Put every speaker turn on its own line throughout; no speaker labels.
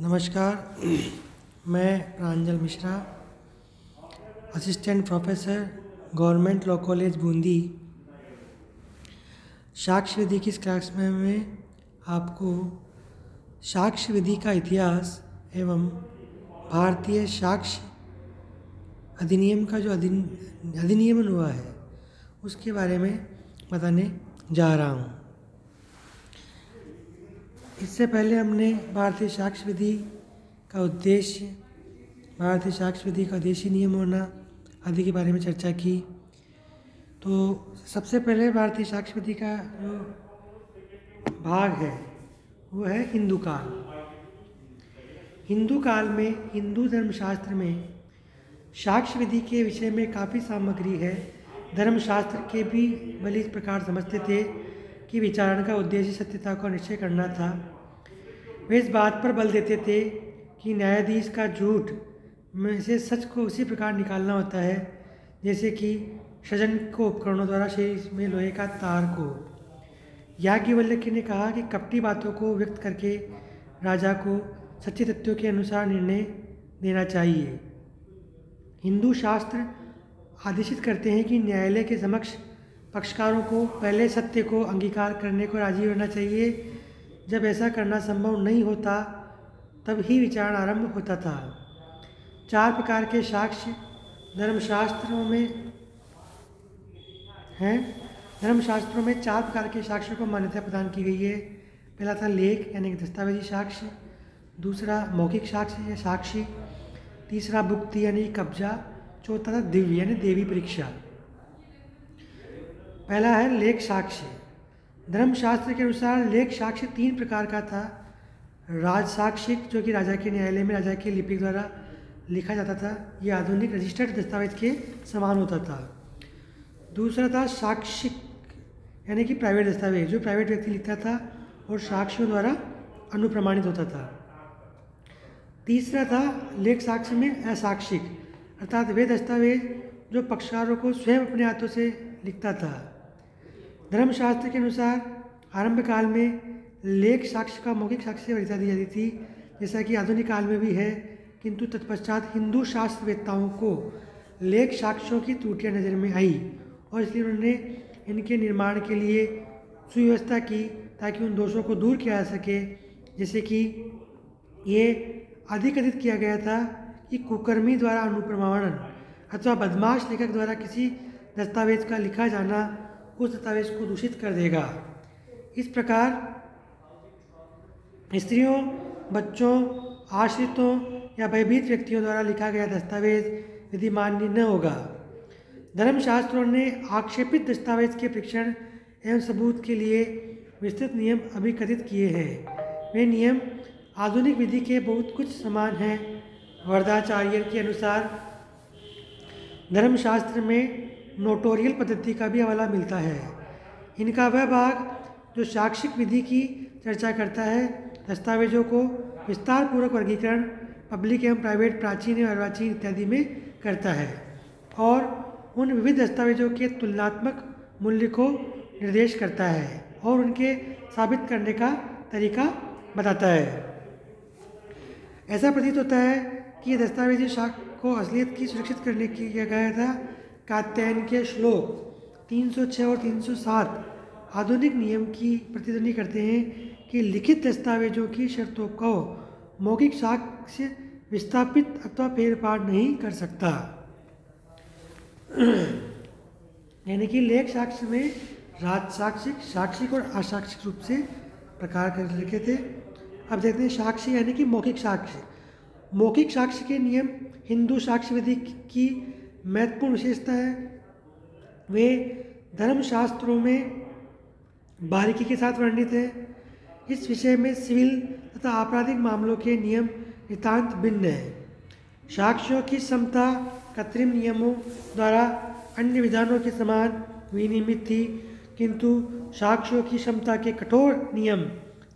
नमस्कार। मैं Pranjal Mishra, assistant professor, government law college Bundi. साक्ष्य विधि की इस क्लास में आपको साक्ष्य विधि का इतिहास एवं भारतीय साक्ष्य अधिनियम का जो अधिनियमन हुआ है उसके बारे में बताने जा रहा हूँ। इससे पहले हमने भारतीय साक्ष्य विधि का उद्देश्य, भारतीय साक्ष्य विधि का देशी नियम होना आदि के बारे में चर्चा की। तो सबसे पहले भारतीय साक्ष्य विधि का जो भाग है वो है हिंदू काल। हिंदू काल में हिंदू धर्मशास्त्र में साक्ष्य विधि के विषय में काफ़ी सामग्री है। धर्मशास्त्र के भी भले इस प्रकार समझते थे कि विचारण का उद्देश्य सत्यता को निश्चय करना था। वे इस बात पर बल देते थे कि न्यायाधीश का झूठ में से सच को उसी प्रकार निकालना होता है जैसे कि सृजन को उपकरणों द्वारा शरीर में लोहे का तार को। याज्ञवल्क्य ने कहा कि कपटी बातों को व्यक्त करके राजा को सच्चे तथ्यों के अनुसार निर्णय देना चाहिए। हिंदू शास्त्र आदेशित करते हैं कि न्यायालय के समक्ष पक्षकारों को पहले सत्य को अंगीकार करने को राजी होना चाहिए। जब ऐसा करना संभव नहीं होता तब ही विचारण आरंभ होता था। 4 प्रकार के साक्ष्य धर्मशास्त्रों में हैं। धर्मशास्त्रों में 4 प्रकार के साक्ष्य को मान्यता प्रदान की गई है। पहला था लेख यानी कि दस्तावेजी साक्ष्य, दूसरा मौखिक साक्ष्य या साक्षी, तीसरा भुक्ति यानी कब्जा, चौथा था दिव्य यानी देवी परीक्षा। पहला है लेख साक्ष्य। धर्मशास्त्र के अनुसार लेख साक्ष्य 3 प्रकार का था। राज साक्षिक, जो कि राजा के न्यायालय में राजा के लिपि द्वारा लिखा जाता था, यह आधुनिक रजिस्टर्ड दस्तावेज के समान होता था। दूसरा था साक्षिक यानी कि प्राइवेट दस्तावेज, जो प्राइवेट व्यक्ति लिखता था और साक्षियों द्वारा अनुप्रमाणित होता था। तीसरा था लेख साक्ष्य में असाक्षिक, अर्थात वे दस्तावेज जो पक्षकारों को स्वयं अपने हाथों से लिखता था। धर्मशास्त्र के अनुसार आरंभ काल में लेख साक्ष्य का मौखिक साक्ष्य से वरीयता दी जाती थी, जैसा कि आधुनिक काल में भी है, किंतु तत्पश्चात हिंदू शास्त्रवेत्ताओं को लेख साक्ष्यों की त्रुटियां नज़र में आई और इसलिए उन्होंने इनके निर्माण के लिए सुव्यवस्था की ताकि उन दोषों को दूर किया जा सके। जैसे कि ये अधिकथित किया गया था कि कुकर्मी द्वारा अनुप्रमाणन अथवा बदमाश लेखक द्वारा किसी दस्तावेज का लिखा जाना उस दस्तावेज को दूषित कर देगा। इस प्रकार स्त्रियों, बच्चों, आश्रितों या भयभीत व्यक्तियों द्वारा लिखा गया दस्तावेज विधिमान्य न होगा। धर्मशास्त्रों ने आक्षेपित दस्तावेज के परीक्षण एवं सबूत के लिए विस्तृत नियम अभिकथित किए हैं। वे नियम आधुनिक विधि के बहुत कुछ समान हैं। वरदाचार्य के अनुसार धर्मशास्त्र में नोटोरियल पद्धति का भी हवाला मिलता है। इनका वह भाग जो साक्षिक विधि की चर्चा करता है दस्तावेजों को विस्तार पूर्वक वर्गीकरण पब्लिक एवं प्राइवेट, प्राचीन एवं अर्वाचीन इत्यादि में करता है और उन विविध दस्तावेजों के तुलनात्मक मूल्य को निर्देश करता है और उनके साबित करने का तरीका बताता है। ऐसा प्रतीत होता है कि दस्तावेजी साक्ष्य को असलियत की सुरक्षित करने के लिए किया गया था। कात्यायन के श्लोक 306 और 307 आधुनिक नियम की प्रतिध्वनि करते हैं कि लिखित दस्तावेजों की शर्तों को मौखिक साक्ष्य विस्थापित अथवा फेरफार नहीं कर सकता। यानी कि लेख साक्ष्य में राजसाक्षिक, साक्षिक और असाक्षिक रूप से प्रकार कर लिखे थे। अब देखते हैं साक्ष्य यानी कि मौखिक साक्ष्य। मौखिक साक्ष्य के नियम हिंदू साक्ष्य विधि की महत्वपूर्ण विशेषता है। वे धर्मशास्त्रों में बारीकी के साथ वर्णित है। इस विषय में सिविल तथा आपराधिक मामलों के नियम नितांत भिन्न है। साक्ष्यों की समता कृत्रिम नियमों द्वारा अन्य विधानों के समान विनियमित थी, किंतु साक्ष्यों की क्षमता के कठोर नियम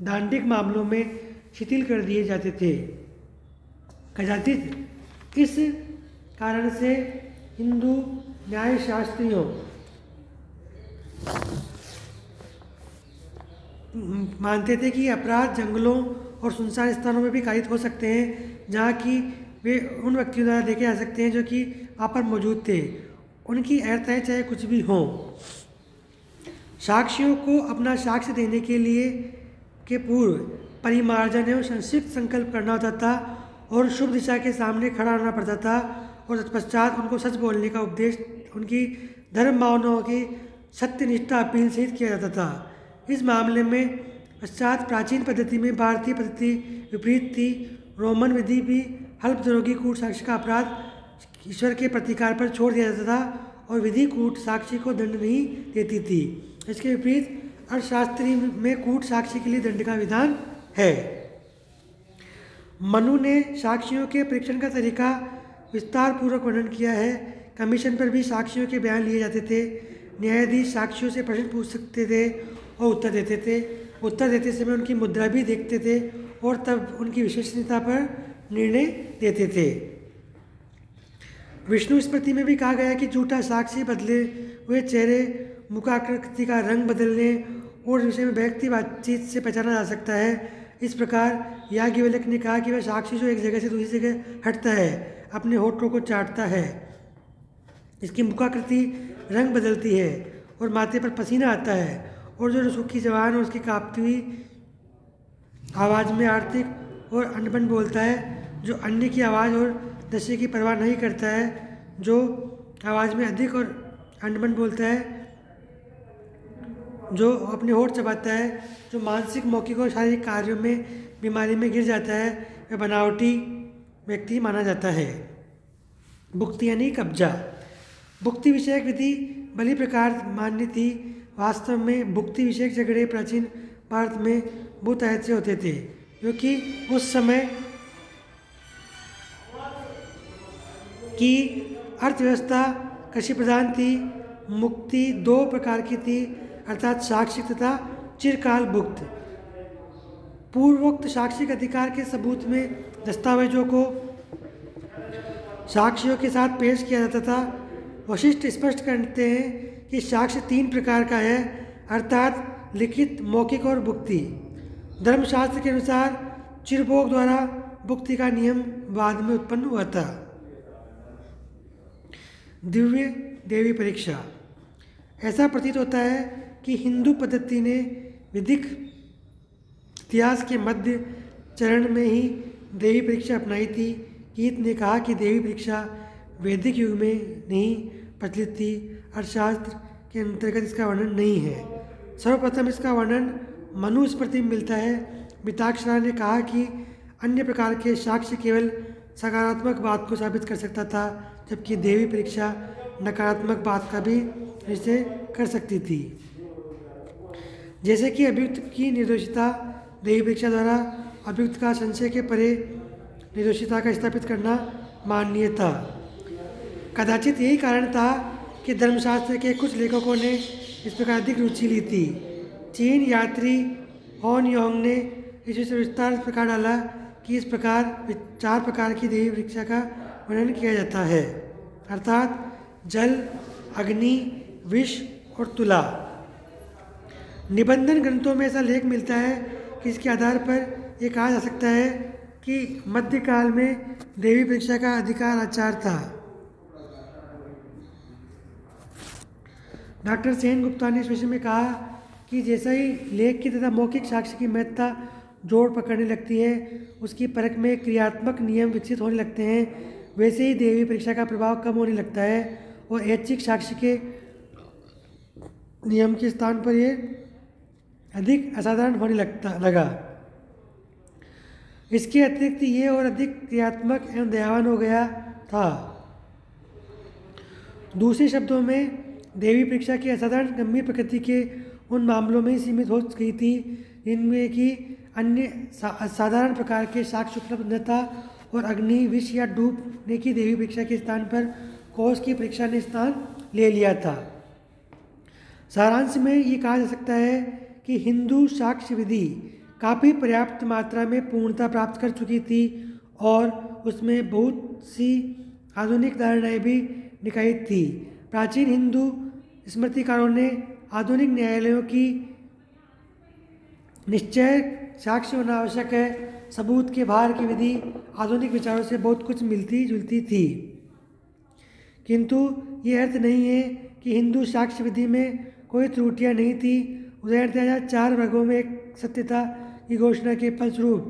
दांडिक मामलों में शिथिल कर दिए जाते थे। कदाचित इस कारण से हिंदू न्यायशास्त्रियों मानते थे कि अपराध जंगलों और सुनसान स्थानों में भी कारित हो सकते हैं जहाँ की वे उन व्यक्तियों द्वारा देखे जा सकते हैं जो कि वहाँ पर मौजूद थे। उनकी अर्थाएँ चाहे कुछ भी हों। साक्षियों को अपना साक्ष्य देने के लिए के पूर्व परिमार्जन एवं संक्षिप्त संकल्प करना होता था और शुभ दिशा के सामने खड़ा होना पड़ता था और तत्पश्चात उनको सच बोलने का उपदेश उनकी धर्म भावनाओं की सत्यनिष्ठा अपील सहित किया जाता था। इस मामले में पश्चात प्राचीन पद्धति में भारतीय पद्धति विपरीत थी। रोमन विधि भी अल्पद्रोही कूट साक्षी का अपराध ईश्वर के प्रतिकार पर छोड़ दिया जाता था और विधि कूट साक्षी को दंड नहीं देती थी। इसके विपरीत अर्थशास्त्री में कूट साक्षी के लिए दंड का विधान है। मनु ने साक्षियों के परीक्षण का तरीका विस्तार पूर्वक वर्णन किया है। कमीशन पर भी साक्षियों के बयान लिए जाते थे। न्यायाधीश साक्षियों से प्रश्न पूछ सकते थे और उत्तर देते थे। उत्तर देते समय उनकी मुद्रा भी देखते थे और तब उनकी विश्वसनीयता पर निर्णय देते थे। विष्णु स्मृति में भी कहा गया है कि झूठा साक्षी बदले हुए चेहरे, मुखाकृति का रंग बदलने और विषय में व्यक्ति बातचीत से पहचाना जा सकता है। इस प्रकार याज्ञवल्क्य ने कहा कि वह साक्षी जो एक जगह से दूसरी जगह हटता है, अपने होठों को चाटता है, इसकी मुखाकृति रंग बदलती है और माथे पर पसीना आता है और जो सूखी जबान और उसकी कांपती हुई आवाज़ में आर्थिक और अनबन बोलता है, जो अन्य की आवाज़ और दृश्य की परवाह नहीं करता है, जो आवाज़ में अधिक और अनबन बोलता है, जो अपने होठ चबाता है, जो मानसिक, मौखिक और शारीरिक कार्यों में बीमारी में गिर जाता है, वह बनावटी व्यक्ति माना जाता है। भुक्ति यानी कब्जा। भुक्ति विषयक विधि भली प्रकार मान्य थी। वास्तव में भुक्ति विषयक झगड़े प्राचीन भारत में बहुतायत से होते थे, क्योंकि उस समय की अर्थव्यवस्था कृषि प्रधान थी। मुक्ति दो प्रकार की थी, अर्थात साक्षिक तथा चिरकाल भुक्त। पूर्वोक्त साक्षिक अधिकार के सबूत में दस्तावेजों को साक्षियों के साथ पेश किया जाता था। वशिष्ठ स्पष्ट करते हैं कि साक्ष्य 3 प्रकार का है, अर्थात लिखित, मौखिक और भुक्ति। धर्मशास्त्र के अनुसार चिरभोग द्वारा भुक्ति का नियम बाद में उत्पन्न हुआ था। दिव्य देवी परीक्षा। ऐसा प्रतीत होता है कि हिंदू पद्धति ने विधिक इतिहास के मध्य चरण में ही देवी परीक्षा अपनाई थी। कीथ ने कहा कि देवी परीक्षा वैदिक युग में नहीं प्रचलित थी। अर्थशास्त्र के अंतर्गत इसका वर्णन नहीं है। सर्वप्रथम इसका वर्णन मनु स्मृति में मिलता है। मिताक्षरा ने कहा कि अन्य प्रकार के साक्ष्य केवल सकारात्मक बात को साबित कर सकता था, जबकि देवी परीक्षा नकारात्मक बात का भी निश्चय कर सकती थी, जैसे कि अभियुक्त की निर्दोषिता। देवी परीक्षा द्वारा अभियुक्त का संशय के परे निर्दोषिता का स्थापित करना माननीय था। कदाचित यही कारण था कि धर्मशास्त्र के कुछ लेखकों ने इस प्रकार अधिक रुचि ली थी। चीन यात्री हॉन योंग ने इस विषय विस्तार प्रकार डाला कि इस प्रकार 4 प्रकार की देवी परीक्षा का वर्णन किया जाता है, अर्थात जल, अग्नि, विष और तुला। निबंधन ग्रंथों में ऐसा लेख मिलता है कि इसके आधार पर यह कहा जा सकता है कि मध्यकाल में देवी परीक्षा का अधिकार आचार था। डॉक्टर सेन गुप्ता ने इस विषय में कहा कि जैसा ही लेख की तथा मौखिक साक्ष्य की महत्ता जोड़ पकड़ने लगती है, उसकी परख में क्रियात्मक नियम विकसित होने लगते हैं, वैसे ही देवी परीक्षा का प्रभाव कम होने लगता है और ऐच्छिक साक्ष्य के नियम के स्थान पर यह अधिक असाधारण होने लगा। इसके अतिरिक्त ये और अधिक क्रियात्मक एवं दयावान हो गया था। दूसरे शब्दों में देवी परीक्षा की असाधारण गंभीर प्रकृति के उन मामलों में सीमित हो गई थी जिनमें कि अन्य साधारण प्रकार के साक्ष्य उपलब्ध न था और अग्नि, विष या डूबने की देवी परीक्षा के स्थान पर कोष की परीक्षा ने स्थान ले लिया था। सारांश में ये कहा जा सकता है कि हिंदू साक्ष्य विधि काफ़ी पर्याप्त मात्रा में पूर्णता प्राप्त कर चुकी थी और उसमें बहुत सी आधुनिक धारणाएं भी निकायित थी। प्राचीन हिंदू स्मृतिकारों ने आधुनिक न्यायालयों की निश्चय साक्ष्य होना आवश्यक है। सबूत के बाहर की विधि आधुनिक विचारों से बहुत कुछ मिलती जुलती थी, किंतु ये अर्थ नहीं है कि हिंदू साक्ष्य विधि में कोई त्रुटियां नहीं थी। उदाहरणतः 4 वर्गों में एक सत्यता की घोषणा के फलस्वरूप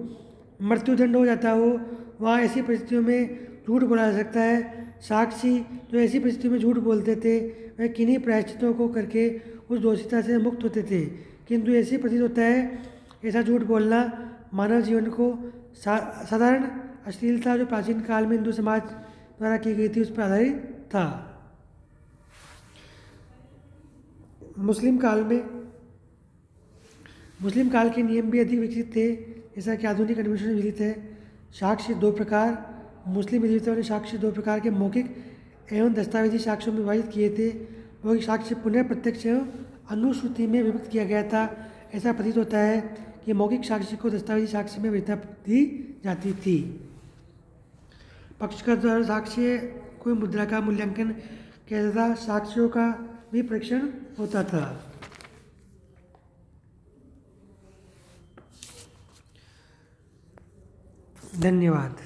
मृत्युदंड हो जाता हो, वहाँ ऐसी परिस्थितियों में झूठ बोला जा सकता है। साक्षी जो ऐसी परिस्थितियों में झूठ बोलते थे वह किन्हीं प्रायश्चितों को करके उस दोषिता से मुक्त होते थे, किंतु ऐसी प्रतीत होता है ऐसा झूठ बोलना मानव जीवन को साधारण अश्लीलता जो प्राचीन काल में हिंदू समाज द्वारा की गई थी उस पर आधारित था। मुस्लिम काल के नियम भी अधिक विकसित थे, जैसा कि आधुनिक अन्वेषण में विदित है। साक्ष्य 2 प्रकार मुस्लिम विद्वानों ने साक्ष्य 2 प्रकार के मौखिक एवं दस्तावेजी साक्ष्यों में विभाजित किए थे। मौखिक साक्ष्य पुनः प्रत्यक्ष एवं अनुश्रुति में विभक्त किया गया था। ऐसा प्रतीत होता है कि मौखिक साक्ष्य को दस्तावेजी साक्ष्य में वैधता दी जाती थी। पक्षकार द्वारा साक्ष्य कोई मुद्रा का मूल्यांकन किया जाता, साक्ष्यों का भी परीक्षण होता था। धन्यवाद।